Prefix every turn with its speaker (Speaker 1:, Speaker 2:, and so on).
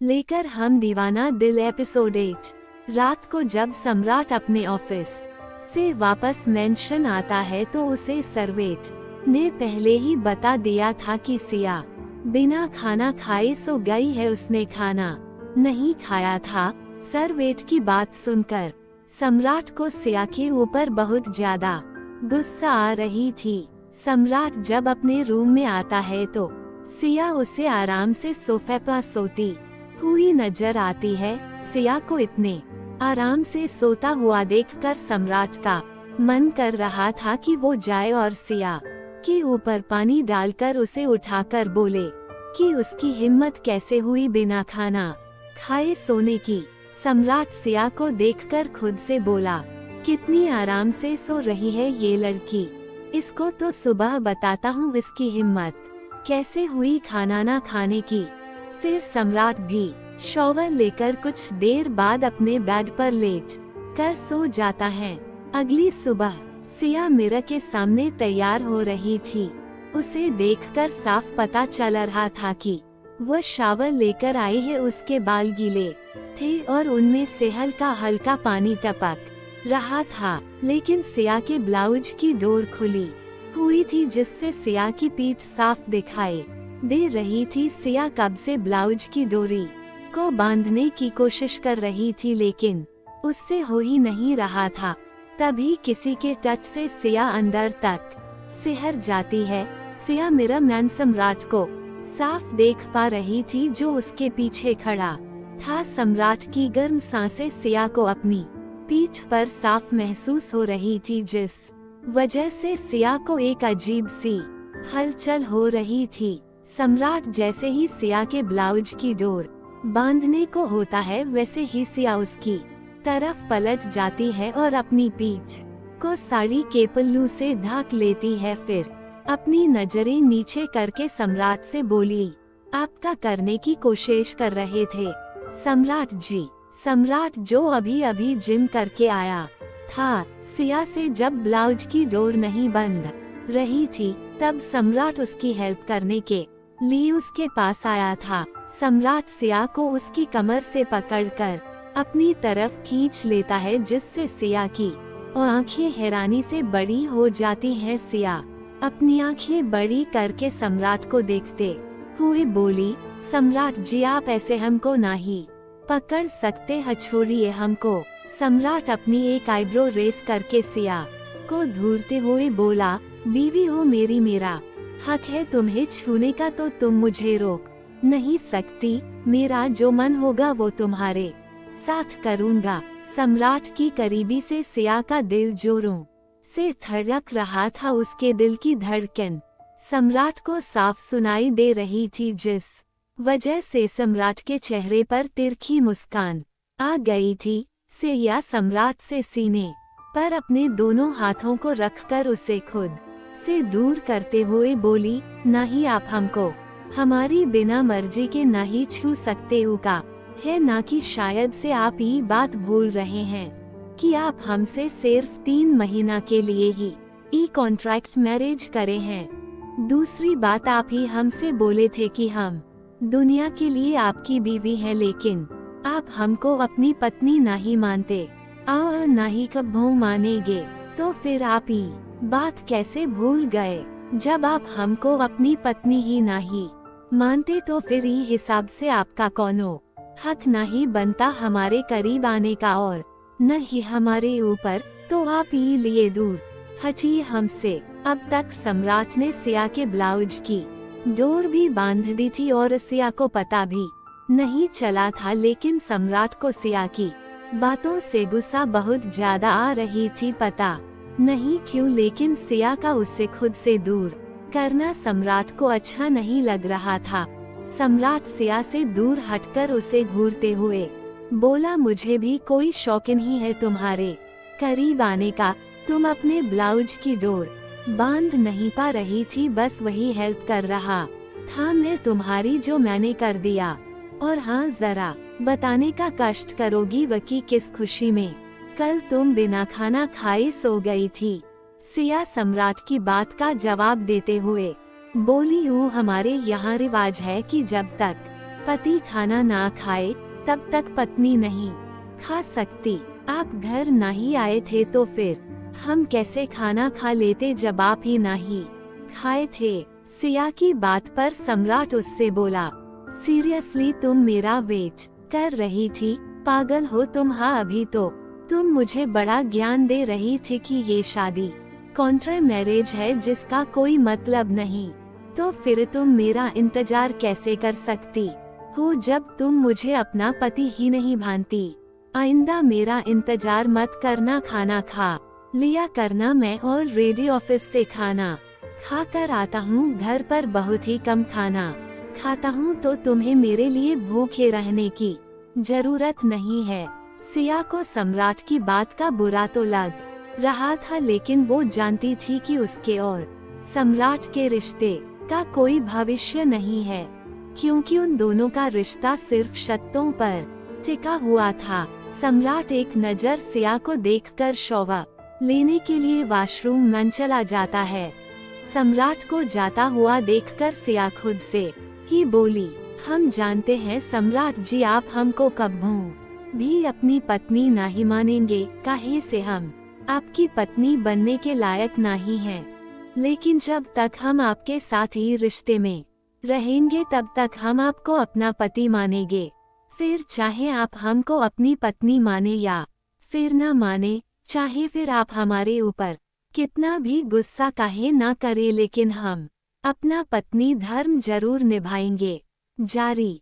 Speaker 1: लेकर हम दीवाना दिल एपिसोड 8। रात को जब सम्राट अपने ऑफिस से वापस मेंशन आता है तो उसे सर्वेट ने पहले ही बता दिया था कि सिया बिना खाना खाए सो गई है। उसने खाना नहीं खाया था। सर्वेट की बात सुनकर सम्राट को सिया के ऊपर बहुत ज्यादा गुस्सा आ रही थी। सम्राट जब अपने रूम में आता है तो सिया उसे आराम से सोफे पर सोती हुई नजर आती है। सिया को इतने आराम से सोता हुआ देखकर सम्राट का मन कर रहा था कि वो जाए और सिया के ऊपर पानी डालकर उसे उठाकर बोले कि उसकी हिम्मत कैसे हुई बिना खाना खाए सोने की। सम्राट सिया को देखकर खुद से बोला, कितनी आराम से सो रही है ये लड़की, इसको तो सुबह बताता हूँ इसकी हिम्मत कैसे हुई खाना ना खाने की। फिर सम्राट भी शॉवर लेकर कुछ देर बाद अपने बेड पर लेट कर सो जाता है। अगली सुबह सिया मिरर के सामने तैयार हो रही थी। उसे देखकर साफ पता चल रहा था कि वह शावर लेकर आई है। उसके बाल गीले थे और उनमें से हल्का पानी टपक रहा था, लेकिन सिया के ब्लाउज की डोर खुली हुई थी जिससे सिया की पीठ साफ दिखाई दे रही थी। सिया कब से ब्लाउज की डोरी को बांधने की कोशिश कर रही थी, लेकिन उससे हो ही नहीं रहा था। तभी किसी के टच से सिया अंदर तक सिहर जाती है। सिया मिरर में सम्राट को साफ देख पा रही थी जो उसके पीछे खड़ा था। सम्राट की गर्म सांसें सिया को अपनी पीठ पर साफ महसूस हो रही थी, जिस वजह से सिया को एक अजीब सी हलचल हो रही थी। सम्राट जैसे ही सिया के ब्लाउज की डोर बांधने को होता है वैसे ही सिया उसकी तरफ पलट जाती है और अपनी पीठ को साड़ी के पल्लू से ढक लेती है। फिर अपनी नजरें नीचे करके सम्राट से बोली, आपका करने की कोशिश कर रहे थे सम्राट जी। सम्राट जो अभी अभी जिम करके आया था। सिया से जब ब्लाउज की डोर नहीं बंद रही थी तब सम्राट उसकी हेल्प करने के लिए उसके पास आया था। सम्राट सिया को उसकी कमर से पकड़कर अपनी तरफ खींच लेता है, जिससे सिया की आंखें हैरानी से बड़ी हो जाती हैं। सिया अपनी आंखें बड़ी करके सम्राट को देखते हुए बोली, सम्राट जी आप ऐसे हमको नहीं पकड़ सकते हैं, छोड़िए हमको। सम्राट अपनी एक आईब्रो रेस करके सिया को घूरते हुए बोला, बीवी हो मेरी, मेरा हक है तुम्हें छूने का, तो तुम मुझे रोक नहीं सकती। मेरा जो मन होगा वो तुम्हारे साथ करूँगा। सम्राट की करीबी से सिया का दिल जोरों से धड़क रहा था। उसके दिल की धड़कन सम्राट को साफ सुनाई दे रही थी, जिस वजह से सम्राट के चेहरे पर तिरछी मुस्कान आ गई थी। सिया सम्राट से सीने पर अपने दोनों हाथों को रखकर उसे खुद से दूर करते हुए बोली, नहीं आप हमको हमारी बिना मर्जी के नहीं छू सकते उका है ना, कि शायद से आप ये बात भूल रहे हैं कि आप हमसे सिर्फ 3 महीना के लिए ही ई कॉन्ट्रैक्ट मैरिज करे हैं। दूसरी बात, आप ही हमसे बोले थे कि हम दुनिया के लिए आपकी बीवी है, लेकिन आप हमको अपनी पत्नी नहीं मानते और नहीं कभी मानेंगे। तो फिर आप ये बात कैसे भूल गए? जब आप हमको अपनी पत्नी ही नहीं मानते तो फिर ये हिसाब से आपका कोनो हक नहीं बनता हमारे करीब आने का, और न ही हमारे ऊपर। तो आप ये लिए दूर हटिए हमसे। अब तक सम्राट ने सिया के ब्लाउज की डोर भी बांध दी थी और सिया को पता भी नहीं चला था, लेकिन सम्राट को सिया की बातों से गुस्सा बहुत ज्यादा आ रही थी। पता नहीं क्यों, लेकिन सिया का उससे खुद से दूर करना सम्राट को अच्छा नहीं लग रहा था। सम्राट सिया से दूर हटकर उसे घूरते हुए बोला, मुझे भी कोई शौक नहीं है तुम्हारे करीब आने का। तुम अपने ब्लाउज की डोर बांध नहीं पा रही थी, बस वही हेल्प कर रहा था मैं तुम्हारी, जो मैंने कर दिया। और हाँ, जरा बताने का कष्ट करोगी वकी किस खुशी में कल तुम बिना खाना खाए सो गई थी। सिया सम्राट की बात का जवाब देते हुए बोली, हमारे यहाँ रिवाज है कि जब तक पति खाना ना खाए तब तक पत्नी नहीं खा सकती। आप घर नहीं आए थे तो फिर हम कैसे खाना खा लेते जब आप ही नहीं खाए थे। सिया की बात पर सम्राट उससे बोला, सीरियसली तुम मेरा वेट कर रही थी? पागल हो तुम? हाँ, अभी तो तुम मुझे बड़ा ज्ञान दे रही थी कि ये शादी कॉन्ट्रा मैरिज है जिसका कोई मतलब नहीं, तो फिर तुम मेरा इंतजार कैसे कर सकती हो जब तुम मुझे अपना पति ही नहीं मानती। आइंदा मेरा इंतजार मत करना, खाना खा लिया करना। मैं ऑलरेडी ऑफिस से खाना खा कर आता हूँ, घर पर बहुत ही कम खाना खाता हूँ, तो तुम्हें मेरे लिए भूखे रहने की जरूरत नहीं है। सिया को सम्राट की बात का बुरा तो लग रहा था, लेकिन वो जानती थी कि उसके और सम्राट के रिश्ते का कोई भविष्य नहीं है, क्योंकि उन दोनों का रिश्ता सिर्फ शर्तों पर टिका हुआ था। सम्राट एक नजर सिया को देखकर शॉवर लेने के लिए वॉशरूम में चला जाता है। सम्राट को जाता हुआ देखकर सिया खुद से ही बोली, हम जानते हैं सम्राट जी, आप हमको कभी भी अपनी पत्नी नहीं मानेंगे, काहे से हम आपकी पत्नी बनने के लायक नहीं हैं। लेकिन जब तक हम आपके साथ ही रिश्ते में रहेंगे तब तक हम आपको अपना पति मानेंगे। फिर चाहे आप हमको अपनी पत्नी माने या फिर न माने, चाहे फिर आप हमारे ऊपर कितना भी गुस्सा काहे ना करे, लेकिन हम अपना पत्नी धर्म जरूर निभाएंगे। जारी।